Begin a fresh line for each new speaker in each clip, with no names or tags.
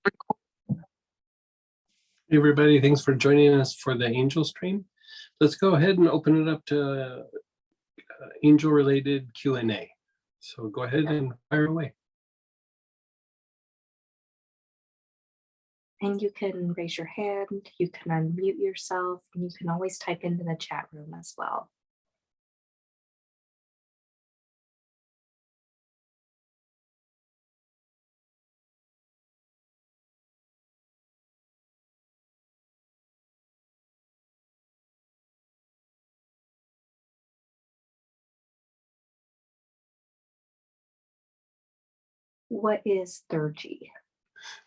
Hey everybody, thanks for joining us for the angel stream. Let's go ahead and open it up to angel related Q&A. So go ahead and fire away.
And you can raise your hand, you can unmute yourself, and you can always type into the chat room as well. What is Thurgy?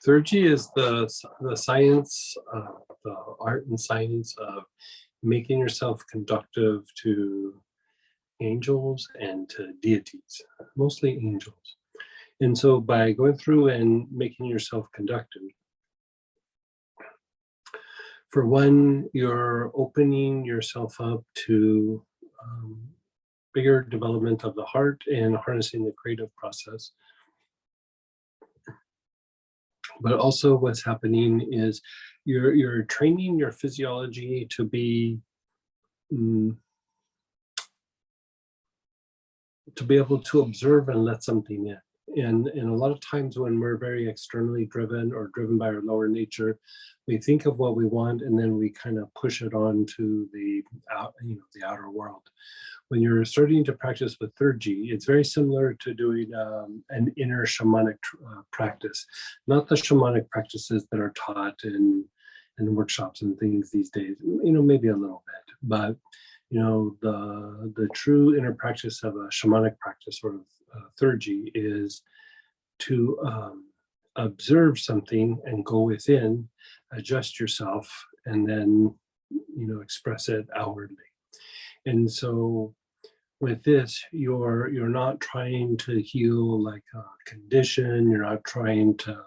Thurgy is the science, the art and science of making yourself conductive to angels and to deities, mostly angels. And so by going through and making yourself conductive, for one, you're opening yourself up to bigger development of the heart and harnessing the creative process. But also what's happening is you're training your physiology to be able to observe and let something in. And a lot of times when we're very externally driven or driven by our lower nature, we think of what we want and then we kind of push it on to the outer world. When you're starting to practice with Thurgy, it's very similar to doing an inner shamanic practice, not the shamanic practices that are taught in workshops and things these days, maybe a little bit, but the true inner practice of a shamanic practice or Thurgy is to observe something and go within, adjust yourself, and then express it outwardly. And so with this, you're not trying to heal like a condition. You're not trying to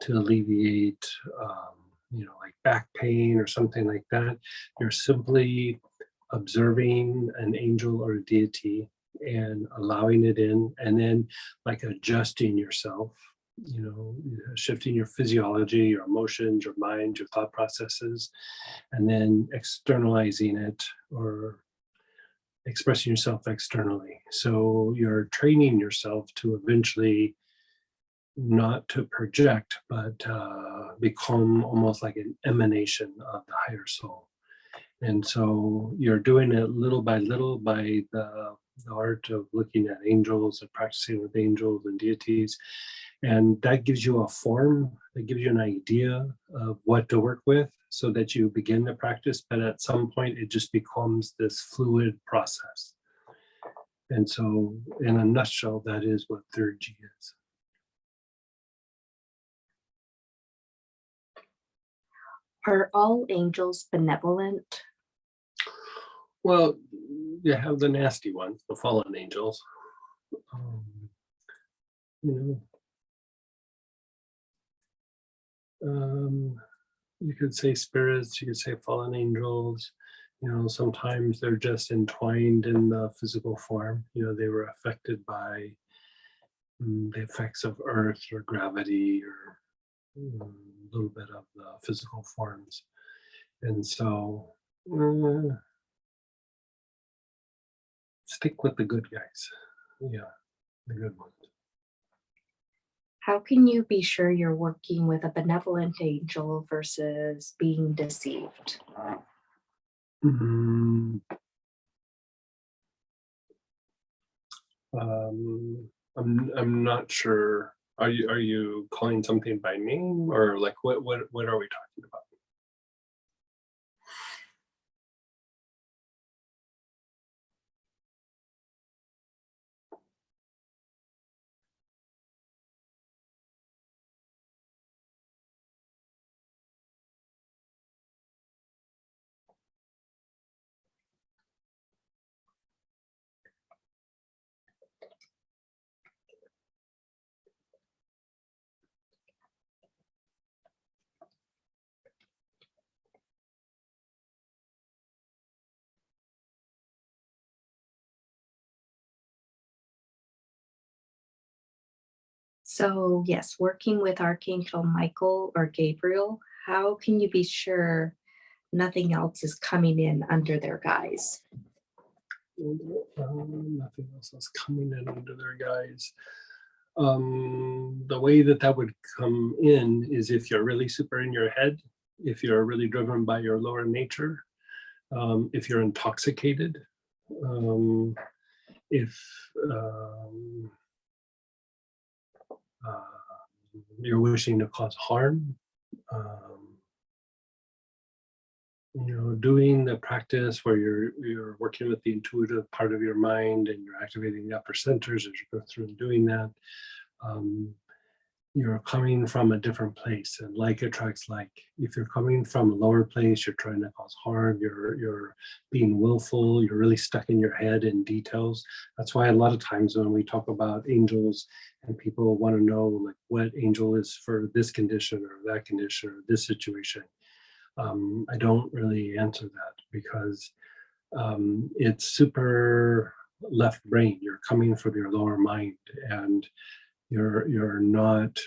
alleviate like back pain or something like that. You're simply observing an angel or a deity and allowing it in, and then like adjusting yourself, shifting your physiology, your emotions, your mind, your thought processes, and then externalizing it or expressing yourself externally. So you're training yourself to eventually not to project, but become almost like an emanation of the higher soul. And so you're doing it little by little by the art of looking at angels and practicing with angels and deities. And that gives you a form, that gives you an idea of what to work with so that you begin the practice. But at some point, it just becomes this fluid process. And so in a nutshell, that is what Thurgy is.
Are all angels benevolent?
Well, you have the nasty ones, the fallen angels. You could say spirits, you could say fallen angels. Sometimes they're just entwined in the physical form. They were affected by the effects of earth or gravity or a little bit of the physical forms. And so stick with the good guys. Yeah, the good ones.
How can you be sure you're working with a benevolent angel versus being deceived?
I'm not sure. Are you calling something by name, or like what are we talking about?
So yes, working with Archangel Michael or Gabriel, how can you be sure nothing else is coming in under their guise?
Nothing else is coming in under their guise. The way that would come in is if you're really super in your head, if you're really driven by your lower nature, if you're intoxicated, if you're wishing to cause harm, doing the practice where you're working with the intuitive part of your mind and you're activating the upper centers as you go through and doing that. You're coming from a different place, and like attracts like. If you're coming from a lower place, you're trying to cause harm, you're being willful, you're really stuck in your head in details. That's why a lot of times when we talk about angels and people want to know like what angel is for this condition or that condition or this situation, I don't really answer that because it's super left brain. You're coming from your lower mind, and you're not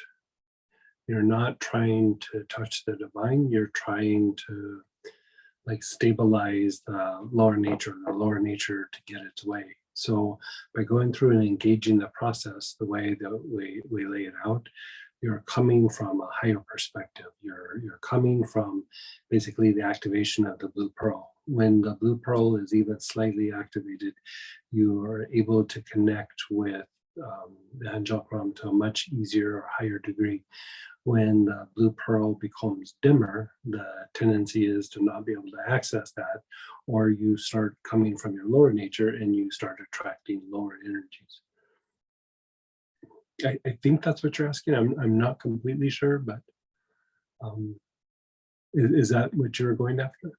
trying to touch the divine. You're trying to like stabilize the lower nature to get its way. So by going through and engaging the process the way that we lay it out, you're coming from a higher perspective. You're coming from basically the activation of the blue pearl. When the blue pearl is even slightly activated, you are able to connect with the angelic realm to a much easier or higher degree. When the blue pearl becomes dimmer, the tendency is to not be able to access that, or you start coming from your lower nature and you start attracting lower energies. I think that's what you're asking. I'm not completely sure, but is that what you're going after?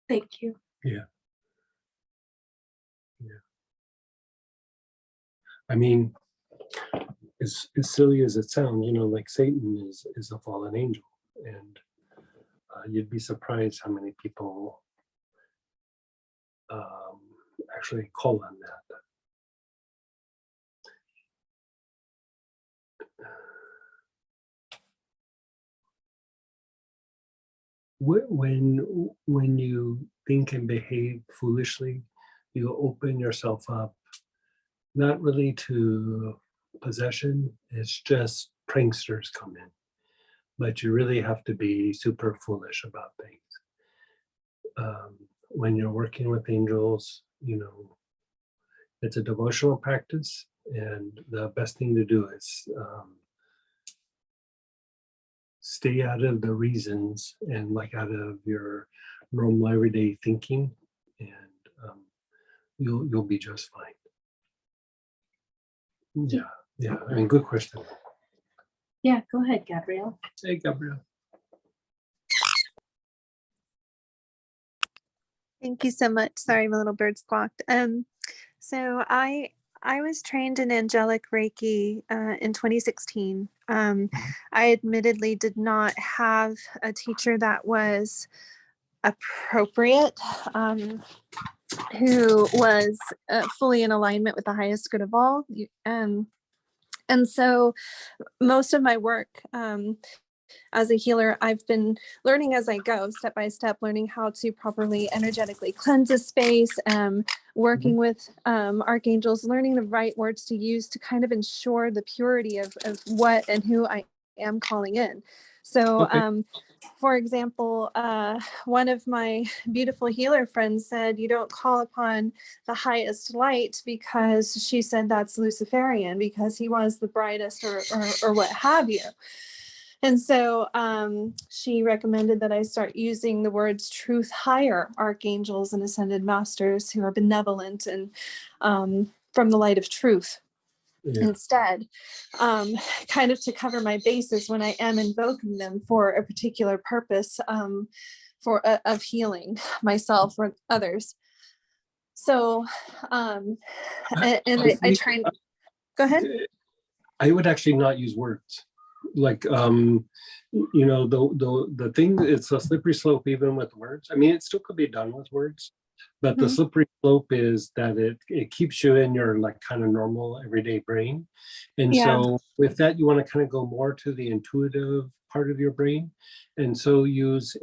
Thank you.
Yeah. Yeah. I mean, as silly as it sounds, like Satan is a fallen angel, and you'd be surprised how many people actually call on that. When you think and behave foolishly, you open yourself up, not really to possession. It's just pranksters come in, but you really have to be super foolish about things. When you're working with angels, it's a devotional practice, and the best thing to do is stay out of the reasons and like out of your normal everyday thinking, and you'll be just fine. Yeah. I mean, good question.
Yeah, go ahead, Gabrielle.
Hey, Gabrielle.
Thank you so much. Sorry, my little bird squawked. So I was trained in angelic Reiki in 2016. I admittedly did not have a teacher that was appropriate, who was fully in alignment with the highest good of all. And so most of my work as a healer, I've been learning as I go, step by step, learning how to properly energetically cleanse a space, working with archangels, learning the right words to use to kind of ensure the purity of what and who I am calling in. So, for example, one of my beautiful healer friends said, you don't call upon the highest light, because she said that's Luciferian, because he was the brightest or what have you. And so she recommended that I start using the words truth higher archangels and ascended masters who are benevolent and from the light of truth. Yeah. Instead, kind of to cover my bases when I am invoking them for a particular purpose of healing myself or others. So, and I try and go ahead.
I would actually not use words. Like the thing, it's a slippery slope even with words. I mean, it still could be done with words, But the slippery slope is that it keeps you in your like kind of normal everyday brain. And
Yeah.
so with that, you want to kind of go more to the intuitive part of your brain. And so use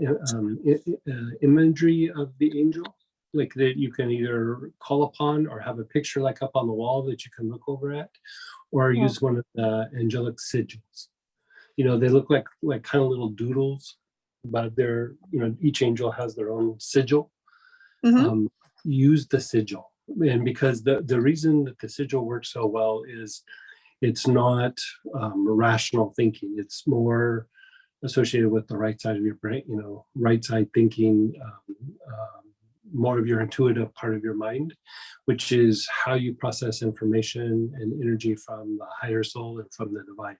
imagery of the angel, like that you can either call upon or have a picture like up on the wall that you can look over at, or
Yeah.
use one of the angelic sigils. They look like kind of little doodles, but they're, each angel has their own sigil.
Mhm.
Use the sigil. And because the reason that the sigil works so well is it's not rational thinking. It's more associated with the right side of your brain, right side thinking, more of your intuitive part of your mind, which is how you process information and energy from the higher soul and from the divine.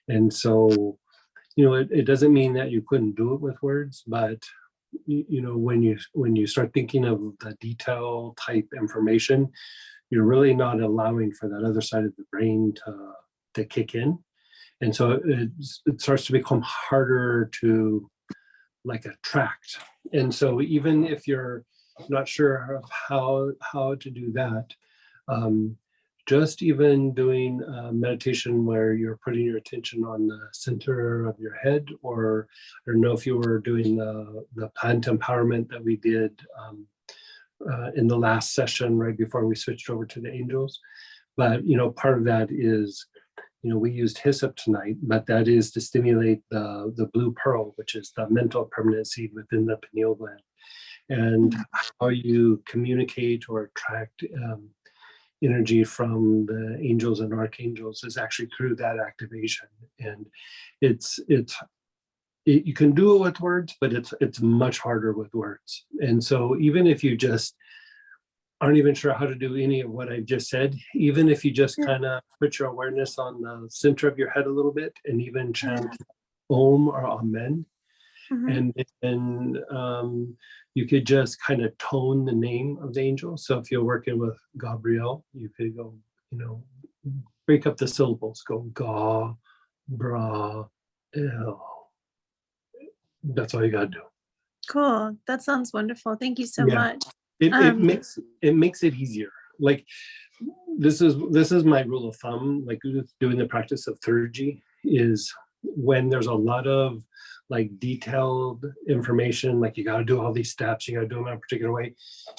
And so, it doesn't mean that you couldn't do it with words, but when you start thinking of the detail type information, you're really not allowing for that other side of the brain to kick in. And so it starts to become harder to like attract. And so even if you're not sure of how to do that, just even doing meditation where you're putting your attention on the center of your head, or I don't know if you were doing the plant empowerment that we did in the last session right before we switched over to the angels. But part of that is, we used hyssop tonight, but that is to stimulate the blue pearl, which is the mental permanent seed within the pineal gland. And how you communicate or attract energy from the angels and archangels is actually through that activation. And you can do it with words, but it's much harder with words. And so even if you just aren't even sure how to do any of what I just said, even if you just kind of put your awareness on the center of your head a little bit and even chant Om or Amen, and then you could just kind of tone the name of the angel. So if you're working with Gabriel, you could go, break up the syllables, go Ga, Bra, El. That's all you gotta do.
Cool. That sounds wonderful. Thank you so
Yeah.
much.
It makes it easier. Like this is my rule of thumb, like doing the practice of theurgy, is when there's a lot of like detailed information, like you got to do all these steps, you got to do them in a particular way,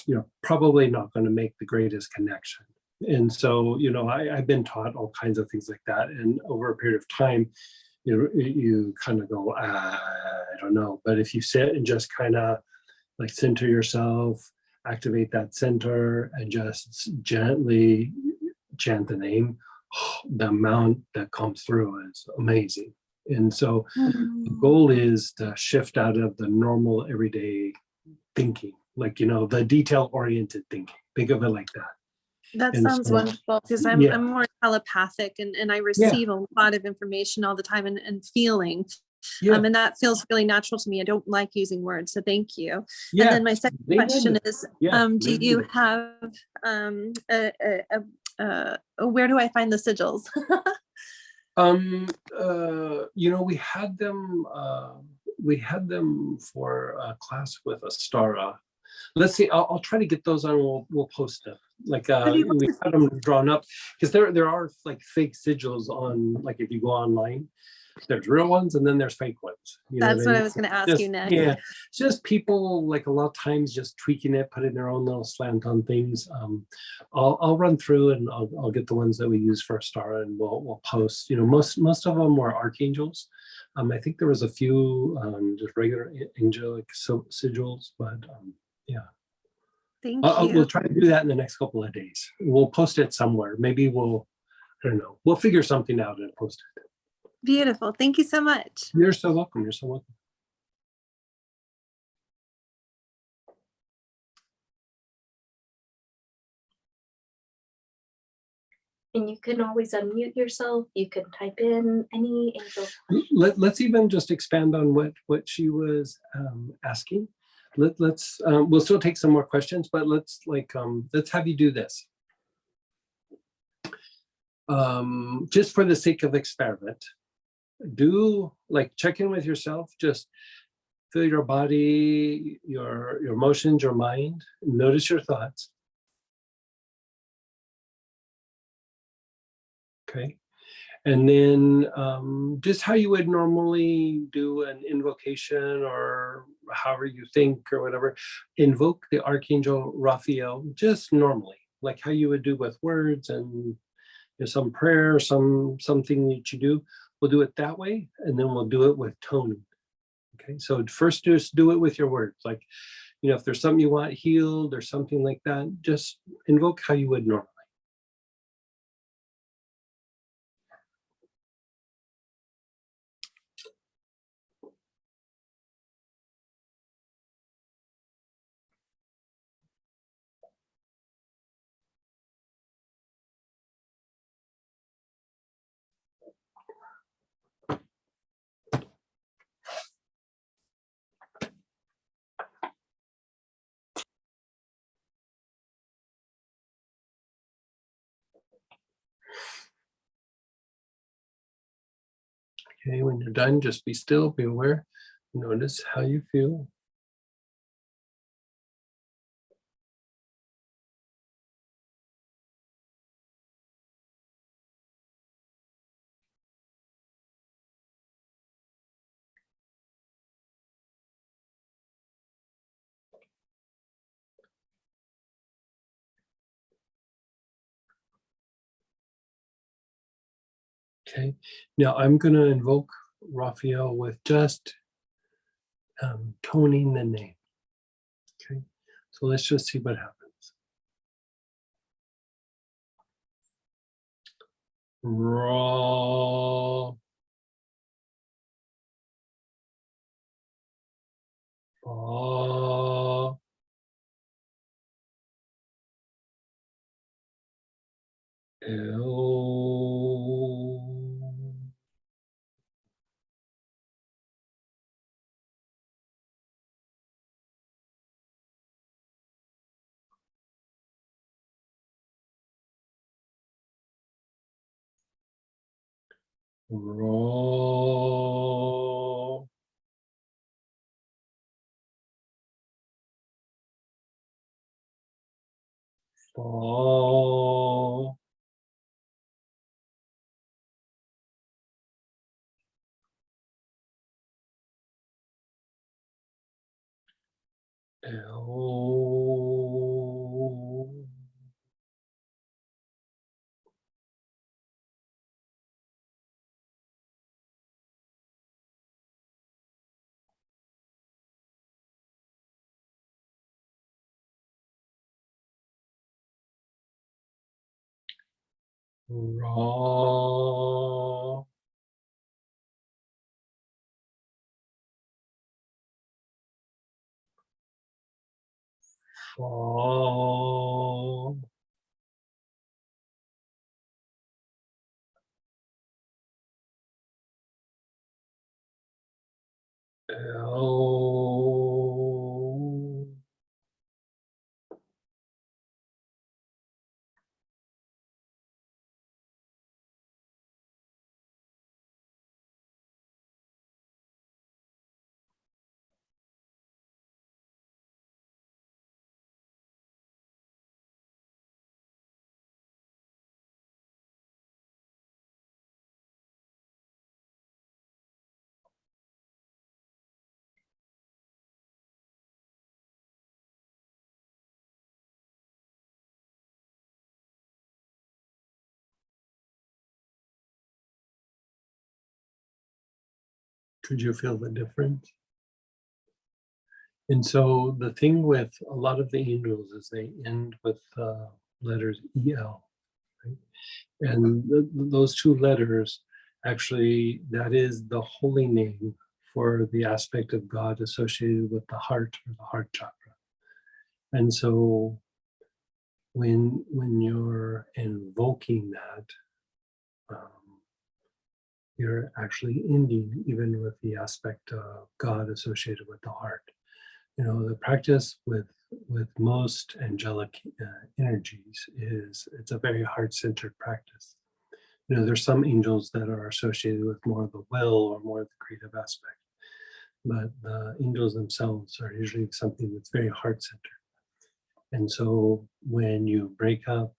you're probably not going to make the greatest connection. And so, I've been taught all kinds of things like that. And over a period of time, you kind of go, I don't know. But if you sit and just kind of like center yourself, activate that center, and just gently chant the name, the amount that comes through is amazing. And so the goal is to shift out of the normal everyday thinking, like, the detail oriented thinking. Think of it like that.
That
And
sounds
so,
wonderful, because I'm more telepathic and I receive a lot of information all the time and feeling. And that feels really natural to me. I don't like using words, so thank you. And then my second question is, do you have where do I find the sigils?
We had them for a class with Astara. Let's see, I'll try to get those on, we'll post them. Like we had them drawn up, because there are like fake sigils on, like if you go online, there's real ones and then there's fake ones.
That's what I was going to ask you next.
Yeah, it's just people like a lot of times just tweaking it, putting their own little slant on things. I'll run through and I'll get the ones that we use for Astara, and we'll post. Most of them were archangels. I think there was a few just regular angelic sigils, but
Thank you.
We'll try to do that in the next couple of days. We'll post it somewhere. Maybe I don't know. We'll figure something out and post it.
Beautiful. Thank you so much.
You're so welcome. You're so welcome.
And you can always unmute yourself. You can type in any angel.
Let's even just expand on what she was asking. Let's we'll still take some more questions, but let's have you do this. Just for the sake of experiment, do check in with yourself. Just feel your body, your emotions, your mind. Notice your thoughts. Okay. And then just how you would normally do an invocation or however you think or whatever, invoke the Archangel Raphael just normally, like how you would do with words and some prayer, something that you do. We'll do it that way, and then we'll do it with tone. Okay, so first just do it with your words. Like, if there's something you want healed or something like that, just invoke how you would normally. Okay, when you're done, just be still, be aware. Notice how you feel. Okay, now I'm going to invoke Raphael with just toning the name. Okay, so let's just see what happens. Ra. Fa. El. Ra. Fa. El. Ra. Fa. El. Could you feel the difference? And so the thing with a lot of the angels is they end with letters EL, right? And those two letters, actually, that is the holy name for the aspect of God associated with the heart or the heart chakra. And so when you're invoking that, you're actually ending even with the aspect of God associated with the heart. The practice with most angelic energies is it's a very heart-centered practice. There's some angels that are associated with more of the will or more of the creative aspect. but the angels themselves are usually something that's very heart-centered. And so when you break up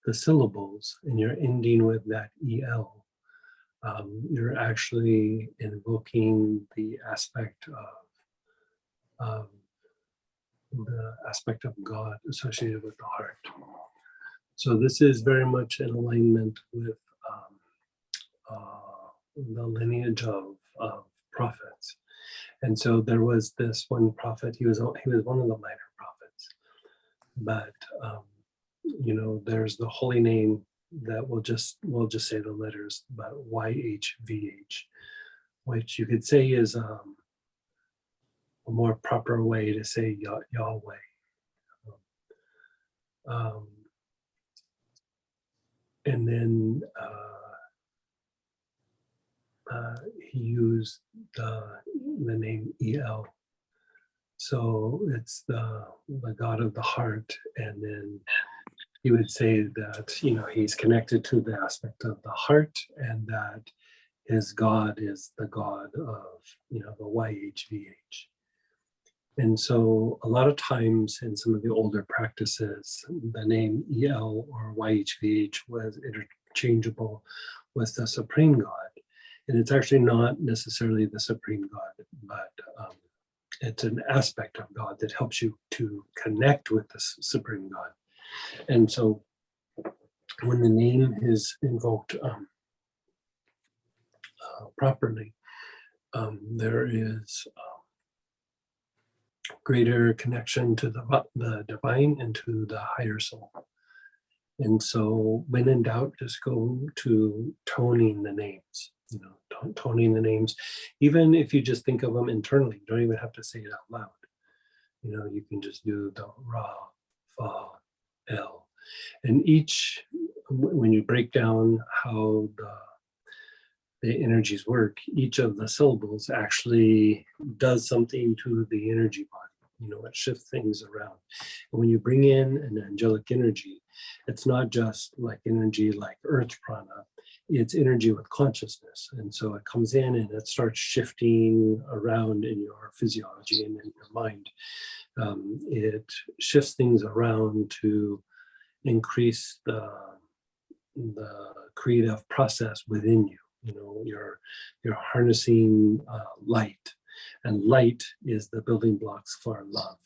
the syllables and you're ending with that EL, you're actually invoking the aspect of God associated with the heart. So this is very much in alignment with the lineage of prophets. And so there was this one prophet. He was one of the minor prophets, but there's the holy name that we'll just say the letters, but YHVH, which you could say is a more proper way to say Yahweh. And then he used the name El. So it's the God of the heart. And then he would say that, he's connected to the aspect of the heart, and that his God is the God of, the YHVH. And so a lot of times in some of the older practices, the name El or YHVH was interchangeable with the Supreme God. And it's actually not necessarily the Supreme God, but it's an aspect of God that helps you to connect with the Supreme God. And so when the name is invoked properly, there is greater connection to the divine and to the higher soul. And so when in doubt, just go to toning the names, toning the names. Even if you just think of them internally, you don't even have to say it out loud. You can just do the Ra, Fa, El. And each, when you break down how the energies work, each of the syllables actually does something to the energy body. It shifts things around. And when you bring in an angelic energy, it's not just like energy like earth prana, it's energy with consciousness. And so it comes in and it starts shifting around in your physiology and in your mind. It shifts things around to increase the creative process within you. You're harnessing light, and light is the building blocks for love.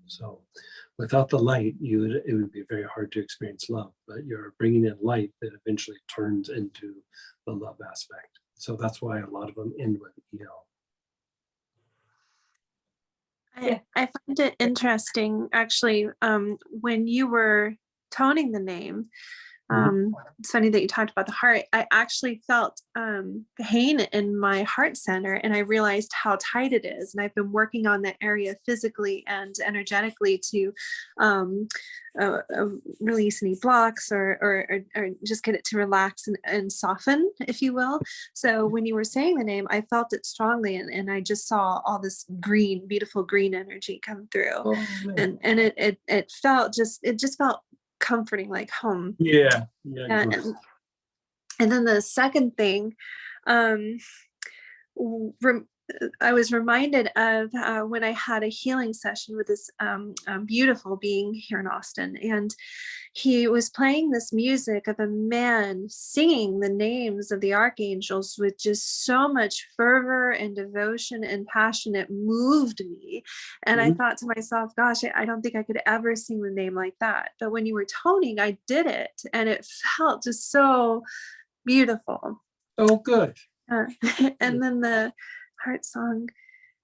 So without the light, it would be very hard to experience love, but you're bringing in light that eventually turns into the love aspect. So that's why a lot of them end with EL.
I find it interesting, actually, when you were toning the name. It's funny that you talked about the heart. I actually felt pain in my heart center, and I realized how tight it is. And I've been working on that area physically and energetically to release any blocks or just get it to relax and soften, if you will. So when you were saying the name, I felt it strongly, and I just saw all this green, beautiful green energy come through.
Oh,
and it just felt comforting, like home.
Yeah.
And then the second thing, I was reminded of when I had a healing session with this beautiful being here in Austin, and he was playing this music of a man singing the names of the archangels with just so much fervor and devotion and passion. It moved me. And I thought to myself, gosh, I don't think I could ever sing the name like that. But when you were toning, I did it, and it felt just so beautiful.
Oh, good.
And then the heart song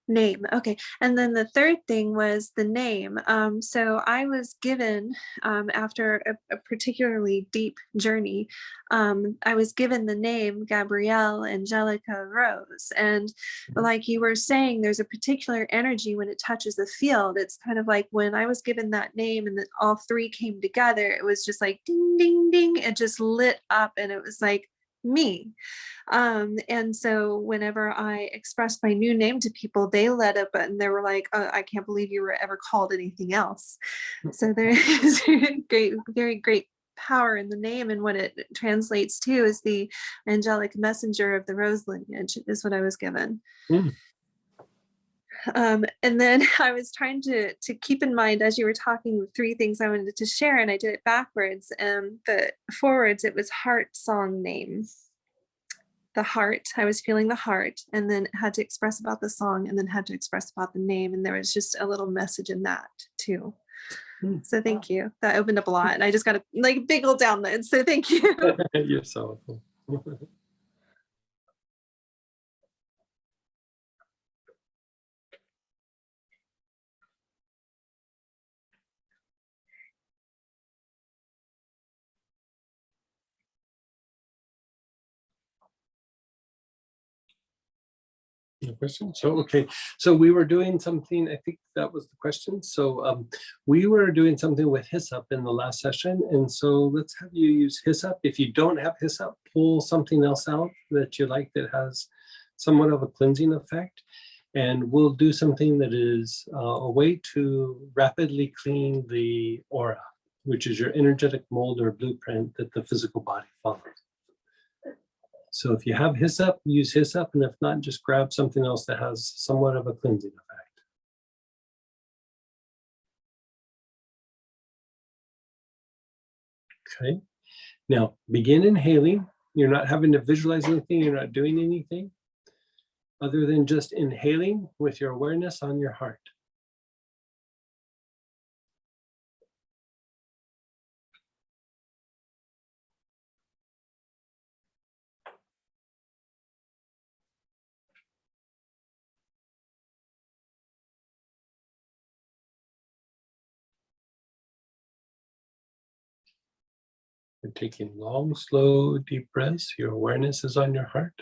name. Okay. And then the third thing was the name. So I was given, after a particularly deep journey, I was given the name Gabrielle Angelica Rose. And like you were saying, there's a particular energy when it touches the field. It's kind of like when I was given that name and then all three came together, it was just like ding, ding, ding. It just lit up, and it was like me. And so whenever I expressed my new name to people, they lit up and they were like, oh, I can't believe you were ever called anything else. So there is great, very great power in the name, and what it translates to is the angelic messenger of the rose lineage, is what I was given.
Mm.
And then I was trying to keep in mind, as you were talking, 3 things I wanted to share, and I did it backwards. But forwards, it was heart song name. The heart, I was feeling the heart, and then had to express about the song, and then had to express about the name. And there was just a little message in that too. So thank you. That opened up a lot. And I just got a like big old download. So thank you.
You're so welcome. No question. So, okay. So we were doing something, I think that was the question. So we were doing something with hyssop in the last session. And so let's have you use hyssop. If you don't have hyssop, pull something else out that you like that has somewhat of a cleansing effect. And we'll do something that is a way to rapidly clean the aura, which is your energetic mold or blueprint that the physical body follows. So if you have hyssop, use hyssop, and if not, just grab something else that has somewhat of a cleansing effect. Okay. Now begin inhaling. You're not having to visualize anything. You're not doing anything other than just inhaling with your awareness on your heart. You're taking long, slow, deep breaths. Your awareness is on your heart.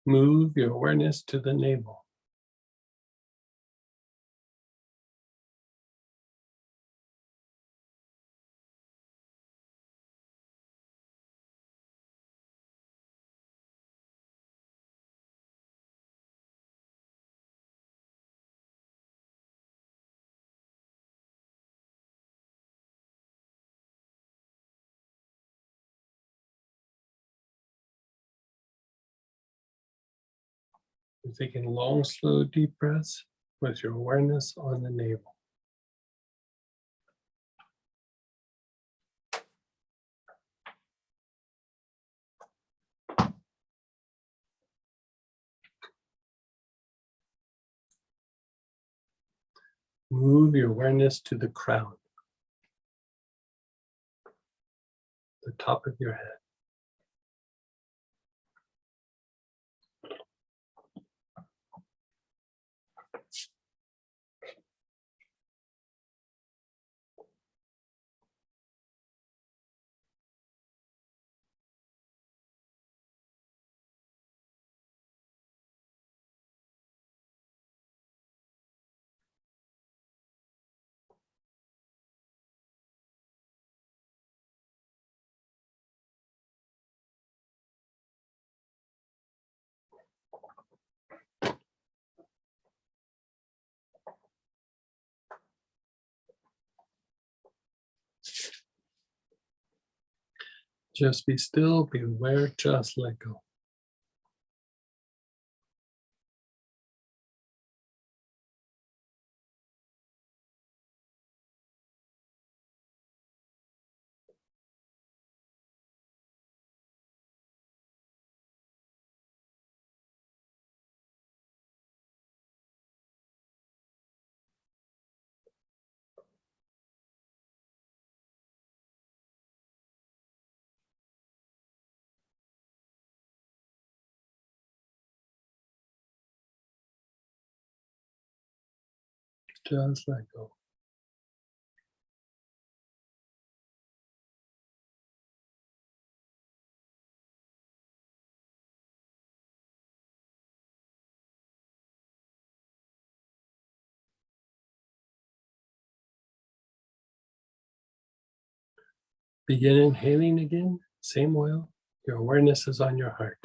Move your awareness to the navel. You're taking long, slow, deep breaths with your awareness on the navel. Move your awareness to the crown, the top of your head. Just be still, be aware, just let go. Just let go. Begin inhaling again, same oil. Your awareness is on your heart.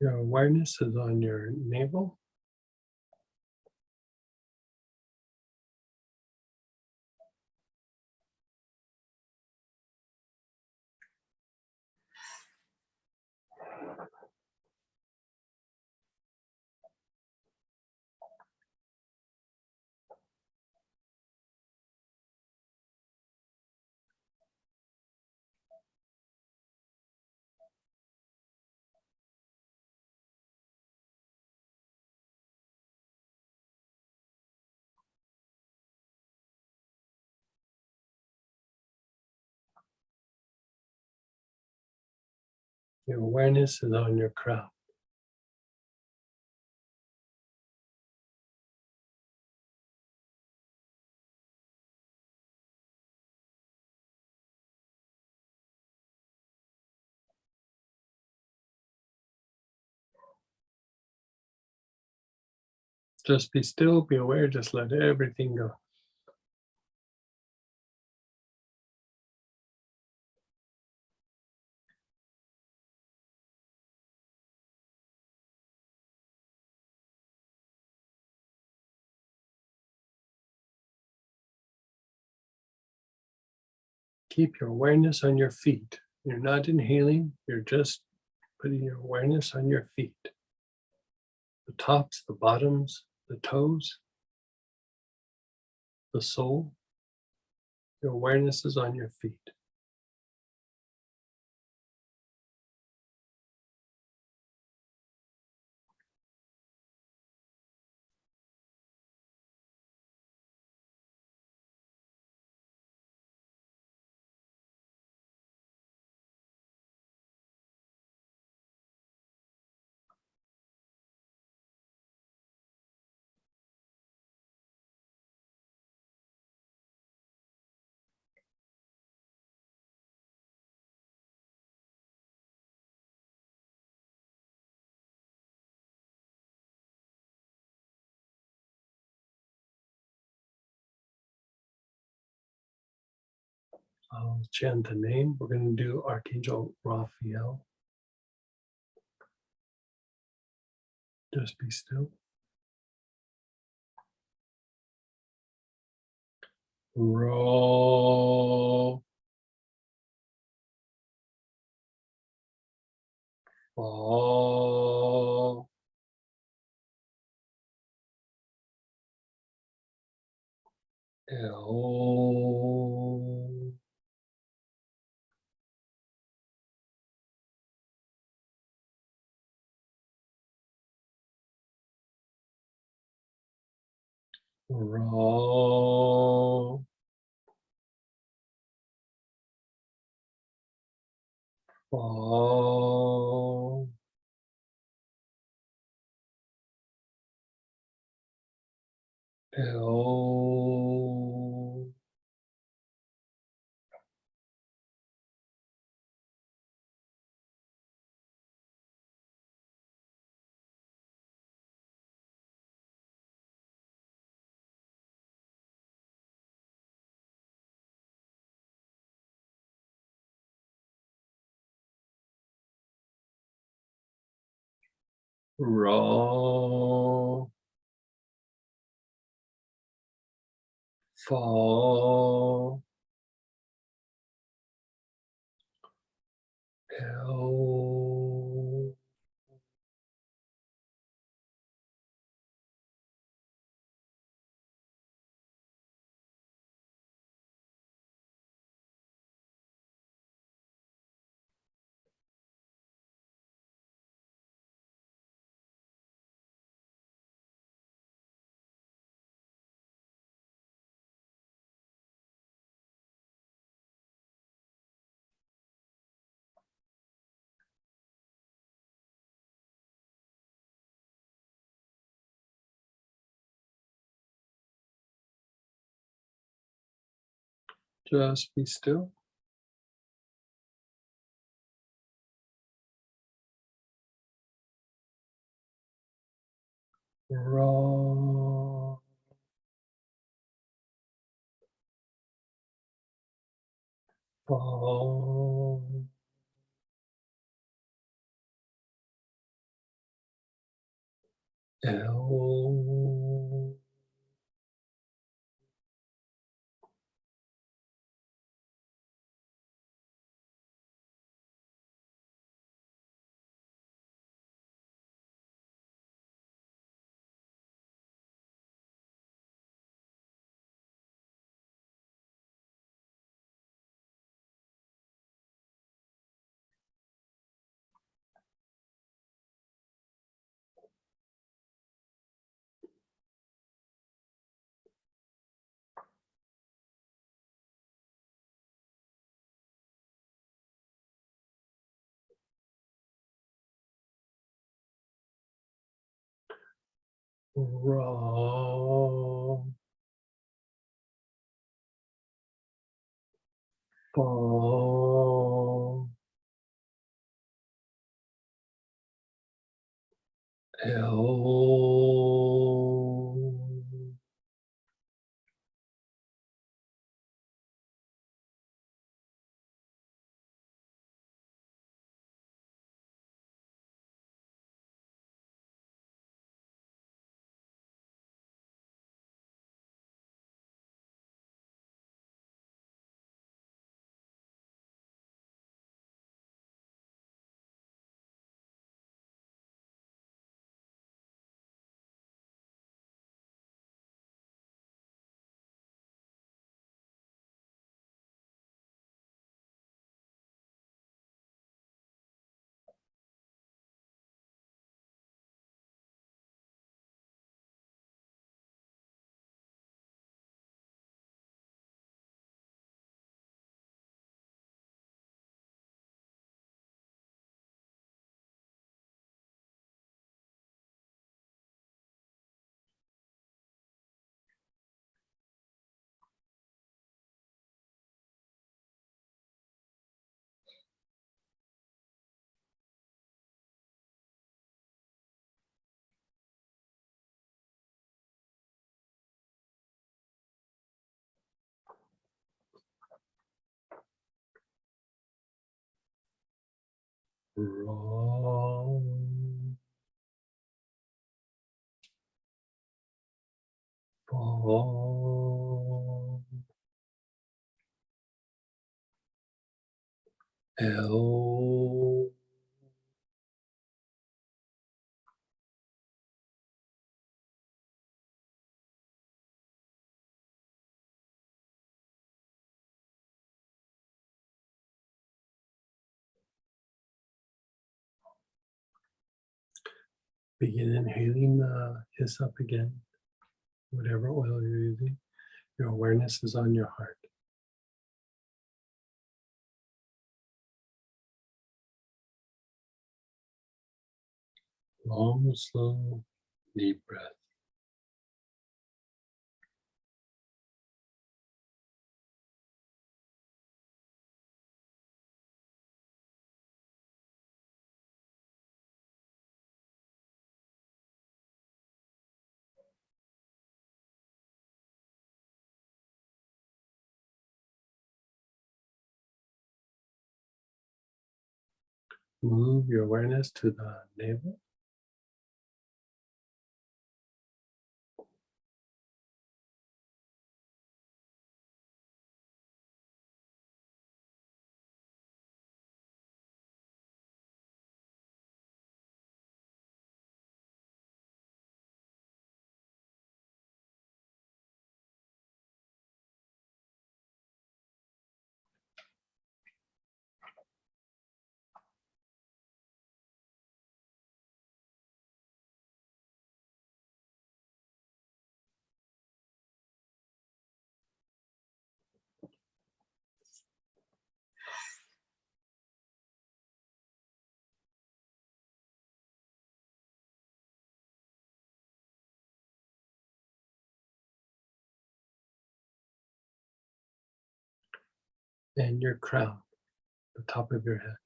Your awareness is on your navel. Your awareness is on your crown. Just be still, be aware, just let everything go. Keep your awareness on your feet. You're not inhaling, you're just putting your awareness on your feet. The tops, the bottoms, the toes, the sole. Your awareness is on your feet. I'll chant the name. We're going to do Archangel Rafael. Just be still. Ro. Fa. El. Ra. Fall. L. Roll. Fall. L. Just be still. Raw. Fall. L. Raw. Fall. L. Raw. Fall. L. Begin inhaling the hyssop again, whatever oil you're using. Your awareness is on your heart. Long, slow, deep breath. Move your awareness to the navel. And your crown, the top of your head.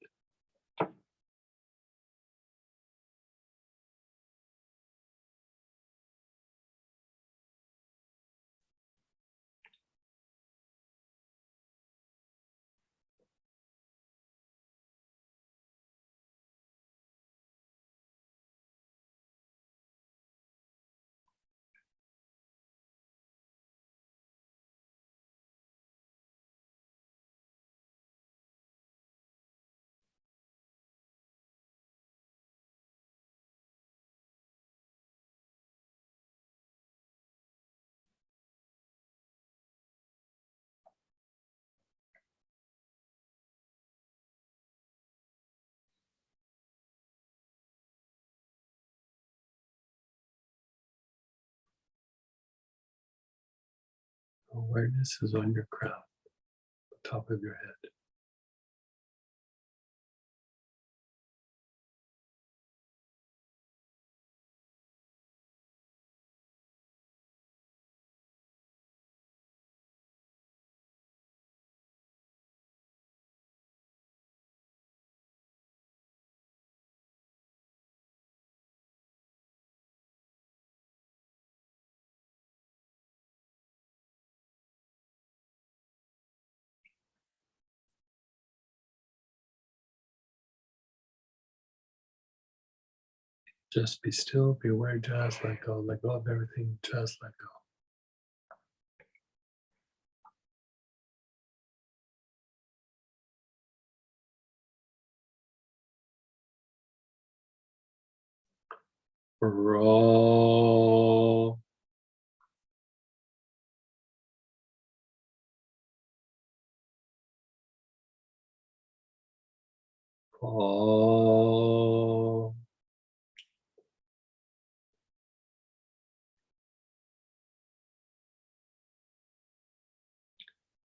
Awareness is on your crown, the top of your head. Just be still, be aware, just let go of everything, just let go. Roll. Fall.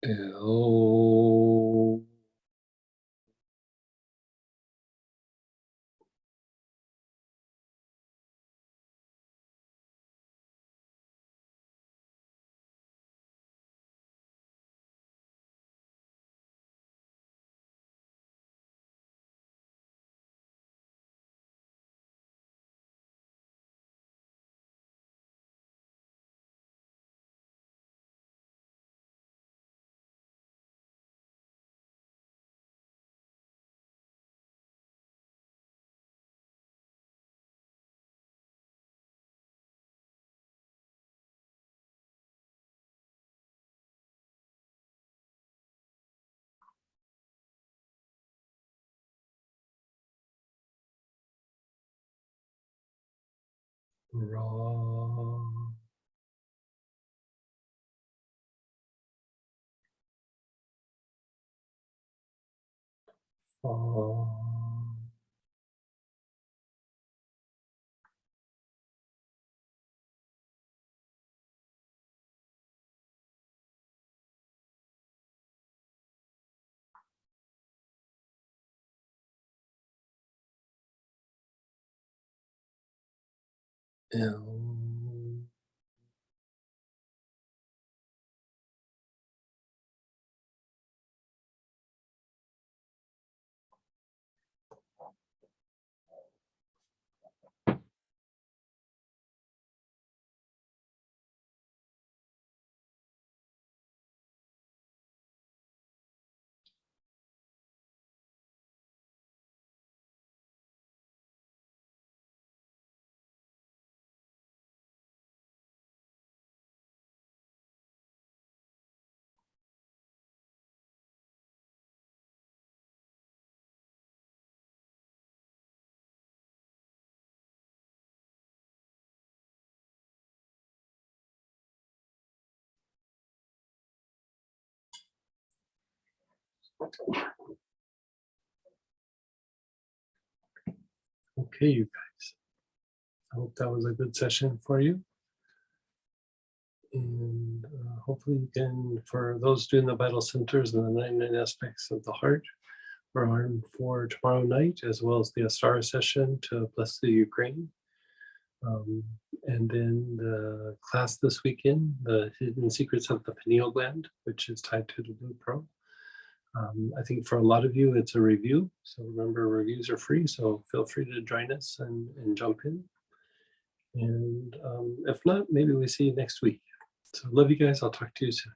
Ill. Raw. Fall. Um, Okay, you guys. I hope that was a good session for you. And hopefully you can, for those doing the vital centers and the 99 aspects of the heart, we're on for tomorrow night, as well as the Astara session to bless the Ukraine. And then the class this weekend, the hidden secrets of the pineal gland, which is tied to the Blue Pro. I think for a lot of you, it's a review. So remember, reviews are free. So feel free to join us and jump in. And if not, maybe we see you next week. So love you guys. I'll talk to you soon.